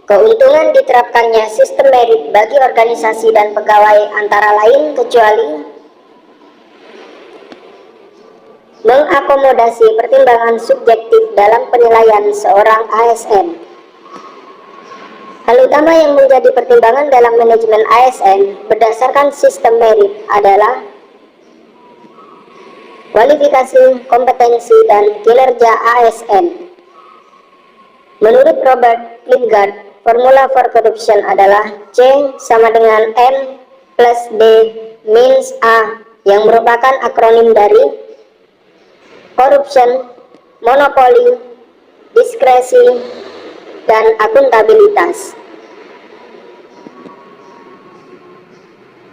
Keuntungan diterapkannya sistem merit bagi organisasi dan pegawai antara lain kecuali mengakomodasi pertimbangan subjektif dalam penilaian seorang ASN. Hal utama yang menjadi pertimbangan dalam manajemen ASN berdasarkan sistem merit adalah kualifikasi, kompetensi, dan kinerja ASN. Menurut Robert Lingard, formula for corruption adalah C sama dengan M plus D means A, yang merupakan akronim dari corruption, monopoli, diskresi, dan akuntabilitas.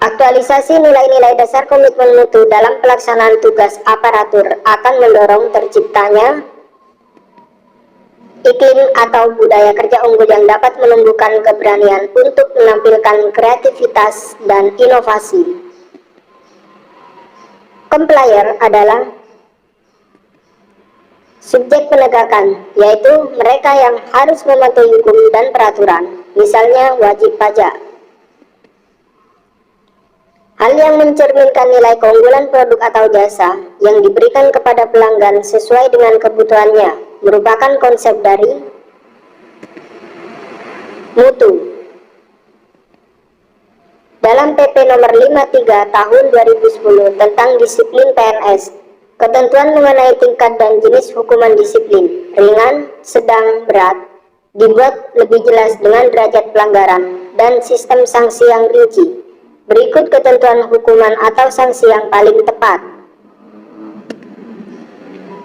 Aktualisasi nilai-nilai dasar komitmen mutu dalam pelaksanaan tugas aparatur akan mendorong terciptanya iklim atau budaya kerja unggul yang dapat menumbuhkan keberanian untuk menampilkan kreativitas dan inovasi. Complier adalah subjek penegakan, yaitu mereka yang harus mematuhi hukum dan peraturan, misalnya wajib pajak. Hal yang mencerminkan nilai keunggulan produk atau jasa yang diberikan kepada pelanggan sesuai dengan kebutuhannya merupakan konsep dari mutu. Dalam PP nomor 53 tahun 2010 tentang disiplin PNS, ketentuan mengenai tingkat dan jenis hukuman disiplin, ringan, sedang, berat, dibuat lebih jelas dengan derajat pelanggaran dan sistem sanksi yang rinci. Berikut ketentuan hukuman atau sanksi yang paling tepat.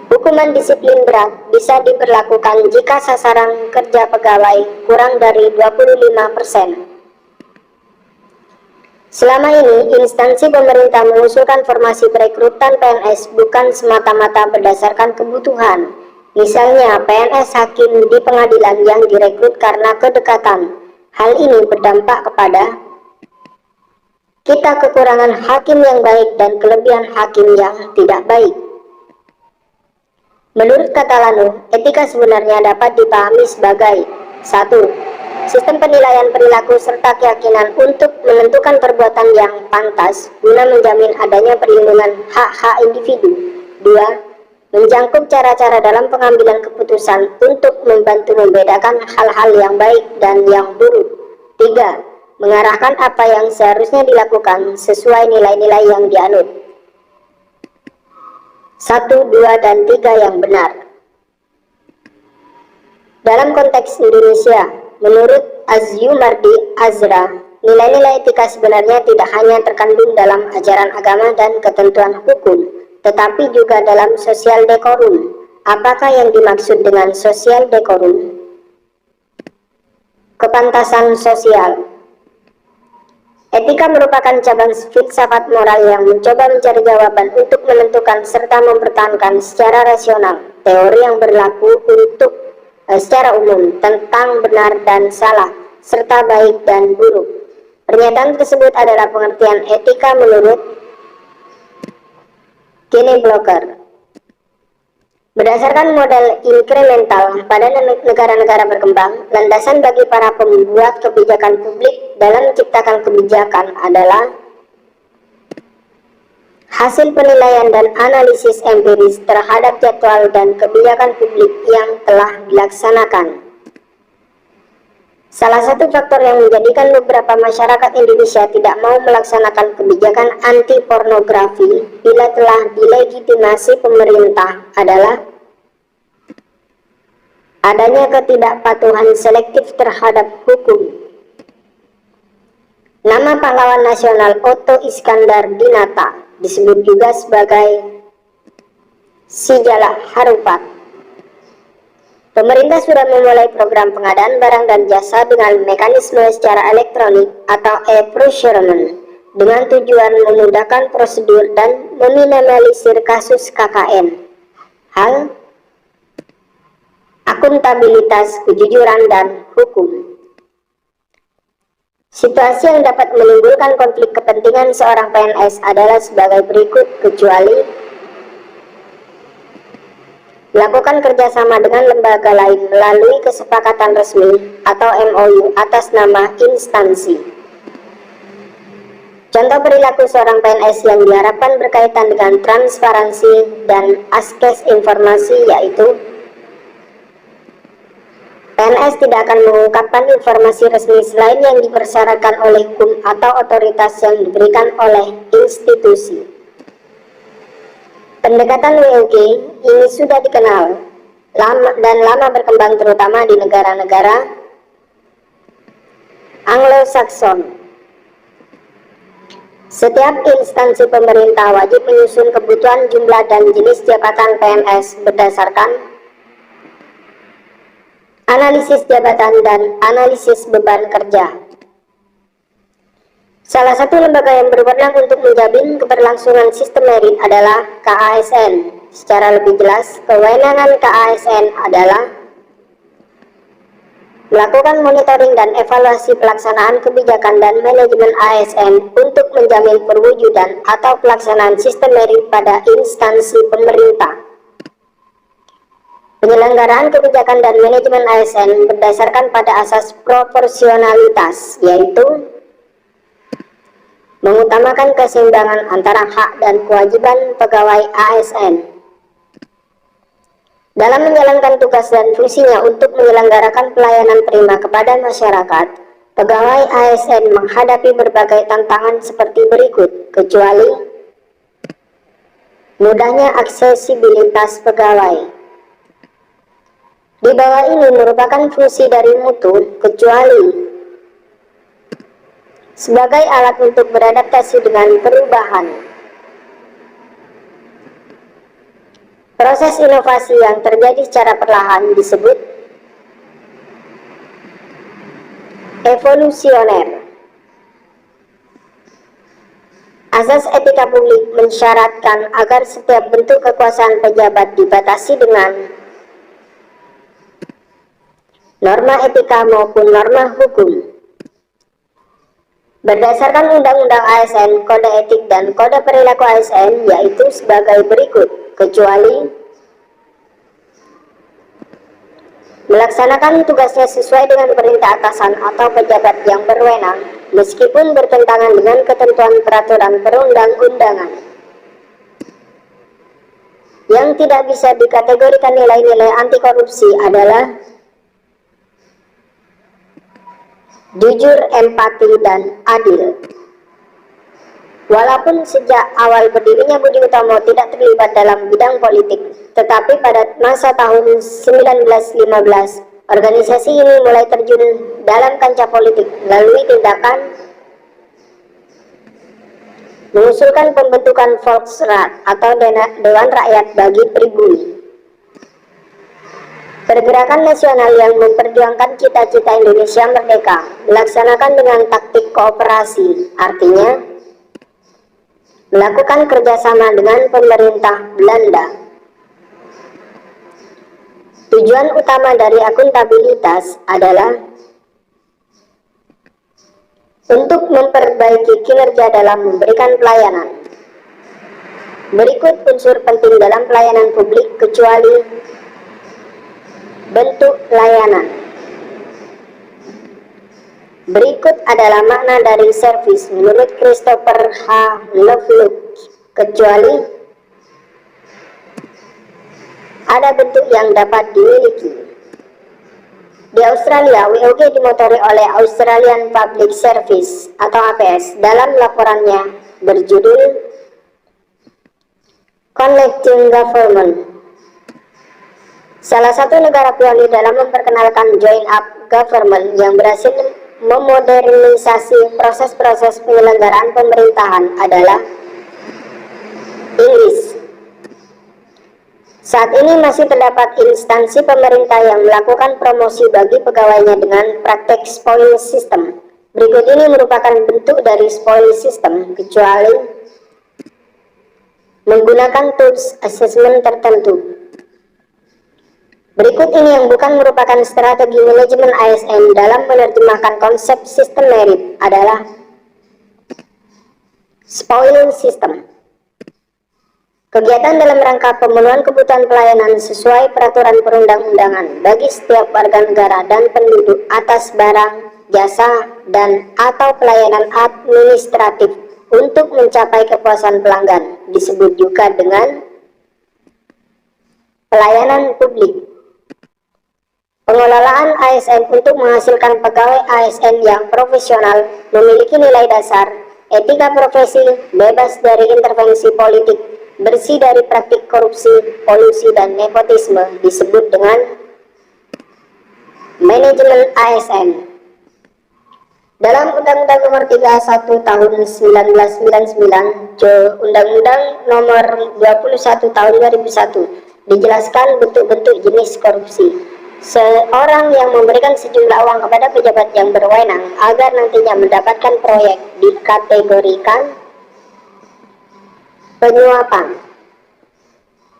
Hukuman disiplin berat bisa diberlakukan jika sasaran kerja pegawai kurang dari 25%. Selama ini, instansi pemerintah mengusulkan formasi perekrutan PNS bukan semata-mata berdasarkan kebutuhan. Misalnya, PNS hakim di pengadilan yang direkrut karena kedekatan. Hal ini berdampak kepada kita kekurangan hakim yang baik dan kelebihan hakim yang tidak baik. Menurut kata Lanu, etika sebenarnya dapat dipahami sebagai 1. Sistem penilaian perilaku serta keyakinan untuk menentukan perbuatan yang pantas guna menjamin adanya perlindungan hak-hak individu. 2. Menjangkau cara-cara dalam pengambilan keputusan untuk membantu membedakan hal-hal yang baik dan yang buruk. 3. Mengarahkan apa yang seharusnya dilakukan sesuai nilai-nilai yang dianut. 1, 2, dan 3 yang benar. Dalam konteks Indonesia, menurut Azyumardi Azra, nilai-nilai etika sebenarnya tidak hanya terkandung dalam ajaran agama dan ketentuan hukum, tetapi juga dalam sosial decorum. Apakah yang dimaksud dengan sosial decorum? Kepantasan sosial. Etika merupakan cabang filsafat moral yang mencoba mencari jawaban untuk menentukan serta mempertahankan secara rasional teori yang berlaku untuk secara umum tentang benar dan salah, serta baik dan buruk. Pernyataan tersebut adalah pengertian etika menurut Gene Blocker. Berdasarkan model inkremental pada negara-negara berkembang, landasan bagi para pembuat kebijakan publik dalam menciptakan kebijakan adalah hasil penilaian dan analisis empiris terhadap jadwal dan kebijakan publik yang telah dilaksanakan. Salah satu faktor yang menjadikan beberapa masyarakat Indonesia tidak mau melaksanakan kebijakan anti pornografi bila telah dilegitimasi pemerintah adalah adanya ketidakpatuhan selektif terhadap hukum. Nama pahlawan nasional Otto Iskandar Dinata disebut juga sebagai Si Jalak Harupat. Pemerintah sudah memulai program pengadaan barang dan jasa dengan mekanisme secara elektronik atau e-procurement dengan tujuan memudahkan prosedur dan meminimalisir kasus KKN. Hal akuntabilitas, kejujuran, dan hukum. Situasi yang dapat menimbulkan konflik kepentingan seorang PNS adalah sebagai berikut, kecuali Melakukan kerjasama dengan lembaga lain melalui kesepakatan resmi atau MOU atas nama instansi. Contoh perilaku seorang PNS yang diharapkan berkaitan dengan transparansi dan akses informasi yaitu PNS tidak akan mengungkapkan informasi resmi selain yang dipersyaratkan oleh hukum atau otoritas yang diberikan oleh institusi. Pendekatan WOG ini sudah dikenal dan lama berkembang terutama di negara-negara Anglo-Saxon. Setiap instansi pemerintah wajib menyusun kebutuhan jumlah dan jenis jabatan PNS berdasarkan analisis jabatan dan analisis beban kerja. Salah satu lembaga yang berwenang untuk menjamin keberlangsungan sistem merit adalah KASN. Secara lebih jelas, kewenangan KASN adalah melakukan monitoring dan evaluasi pelaksanaan kebijakan dan manajemen ASN untuk menjamin perwujudan atau pelaksanaan sistem merit pada instansi pemerintah. Penyelenggaraan kebijakan dan manajemen ASN berdasarkan pada asas proporsionalitas, yaitu mengutamakan keseimbangan antara hak dan kewajiban pegawai ASN dalam menjalankan tugas dan fungsinya untuk menyelenggarakan pelayanan prima kepada masyarakat. Pegawai ASN menghadapi berbagai tantangan seperti berikut, kecuali mudahnya aksesibilitas pegawai. Di bawah ini merupakan fungsi dari mutu, kecuali sebagai alat untuk beradaptasi dengan perubahan. Proses inovasi yang terjadi secara perlahan disebut evolusioner. Asas etika publik mensyaratkan agar setiap bentuk kekuasaan pejabat dibatasi dengan norma etika maupun norma hukum. Berdasarkan Undang-Undang ASN, Kode Etik dan Kode Perilaku ASN yaitu sebagai berikut, kecuali melaksanakan tugasnya sesuai dengan perintah atasan atau pejabat yang berwenang, meskipun bertentangan dengan ketentuan peraturan perundang-undangan. Yang tidak bisa dikategorikan nilai-nilai anti korupsi adalah jujur, empati, dan adil. Walaupun sejak awal berdirinya Budi Utomo tidak terlibat dalam bidang politik, tetapi pada masa tahun 1915, organisasi ini mulai terjun dalam kancah politik melalui tindakan mengusulkan pembentukan Volksrat atau Dewan Rakyat bagi pribumi. Pergerakan nasional yang memperjuangkan cita-cita Indonesia merdeka melaksanakan dengan taktik kooperasi, artinya melakukan kerjasama dengan pemerintah Belanda. Tujuan utama dari akuntabilitas adalah untuk memperbaiki kinerja dalam memberikan pelayanan. Berikut unsur penting dalam pelayanan publik kecuali bentuk layanan. Berikut adalah makna dari servis menurut Christopher H. Lovelock, kecuali ada bentuk yang dapat dimiliki. Di Australia, WOG dimotori oleh Australian Public Service atau APS dalam laporannya berjudul Connecting Government. Salah satu negara pionir dalam memperkenalkan joint up government yang berhasil memodernisasi proses-proses penyelenggaraan pemerintahan adalah Inggris. Saat ini masih terdapat instansi pemerintah yang melakukan promosi bagi pegawainya dengan praktek spoil system. Berikut ini merupakan bentuk dari spoil system, kecuali menggunakan tools assessment tertentu. Berikut ini yang bukan merupakan strategi manajemen ASN dalam menerjemahkan konsep sistem merit adalah spoiling system. Kegiatan dalam rangka pemenuhan kebutuhan pelayanan sesuai peraturan perundang-undangan bagi setiap warga negara dan penduduk atas barang, jasa, dan atau pelayanan administratif untuk mencapai kepuasan pelanggan disebut juga dengan pelayanan publik. Pengelolaan ASN untuk menghasilkan pegawai ASN yang profesional, memiliki nilai dasar, etika profesi, bebas dari intervensi politik, bersih dari praktik korupsi, kolusi, dan nepotisme disebut dengan manajemen ASN. Dalam Undang-Undang Nomor 31 Tahun 1999, Undang-Undang Nomor 21 Tahun 2001 dijelaskan bentuk-bentuk jenis korupsi. Seorang yang memberikan sejumlah uang kepada pejabat yang berwenang agar nantinya mendapatkan proyek dikategorikan penyuapan.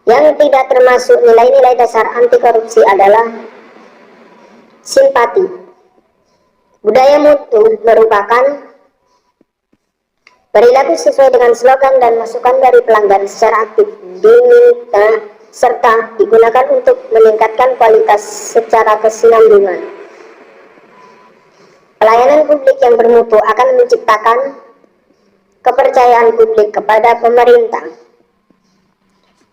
Yang tidak termasuk nilai-nilai dasar anti korupsi adalah simpati. Budaya mutu merupakan perilaku sesuai dengan slogan dan masukan dari pelanggan secara aktif, diminta, serta digunakan untuk meningkatkan kualitas secara kesinambungan. Pelayanan publik yang bermutu akan menciptakan kepercayaan publik kepada pemerintah.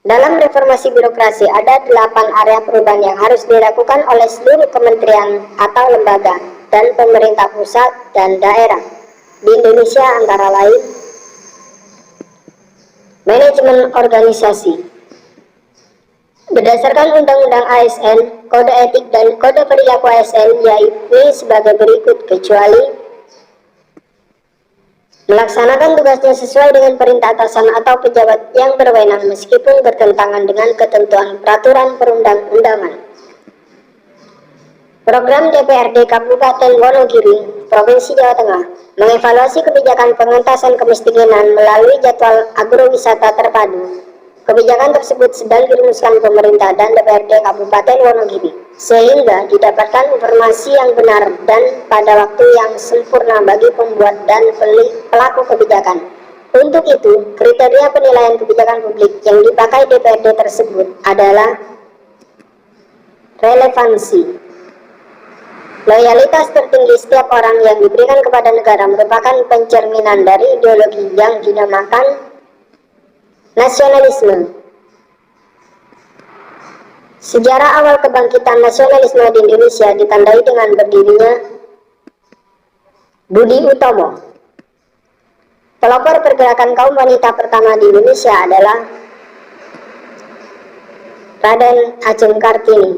Dalam reformasi birokrasi ada 8 area perubahan yang harus dilakukan oleh seluruh kementerian atau lembaga dan pemerintah pusat dan daerah di Indonesia, antara lain manajemen organisasi. Berdasarkan Undang-Undang ASN, Kode Etik dan Kode Perilaku ASN yaitu sebagai berikut, kecuali melaksanakan tugasnya sesuai dengan perintah atasan atau pejabat yang berwenang meskipun bertentangan dengan ketentuan peraturan perundang-undangan. Program DPRD Kabupaten Wonogiri, Provinsi Jawa Tengah, mengevaluasi kebijakan pengentasan kemiskinan melalui jadwal agrowisata terpadu. Kebijakan tersebut sedang dirumuskan pemerintah dan DPRD Kabupaten Wonogiri, sehingga didapatkan informasi yang benar dan pada waktu yang sempurna bagi pembuat dan pelaku kebijakan. Untuk itu, kriteria penilaian kebijakan publik yang dipakai DPRD tersebut adalah relevansi. Loyalitas tertinggi setiap orang yang diberikan kepada negara merupakan pencerminan dari ideologi yang dinamakan nasionalisme. Sejarah awal kebangkitan nasionalisme di Indonesia ditandai dengan berdirinya Budi Utomo. Pelopor pergerakan kaum wanita pertama di Indonesia adalah Raden Ajeng Kartini.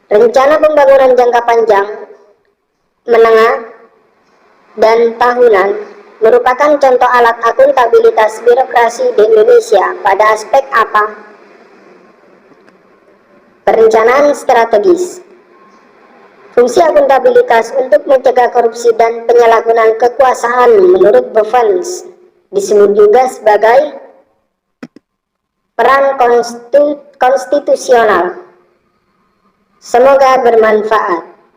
Rencana pembangunan jangka panjang, menengah, dan tahunan merupakan contoh alat akuntabilitas birokrasi di Indonesia pada aspek apa? Perencanaan strategis. Fungsi akuntabilitas untuk mencegah korupsi dan penyalahgunaan kekuasaan menurut Bevans disebut juga sebagai peran konstitusional. Semoga bermanfaat.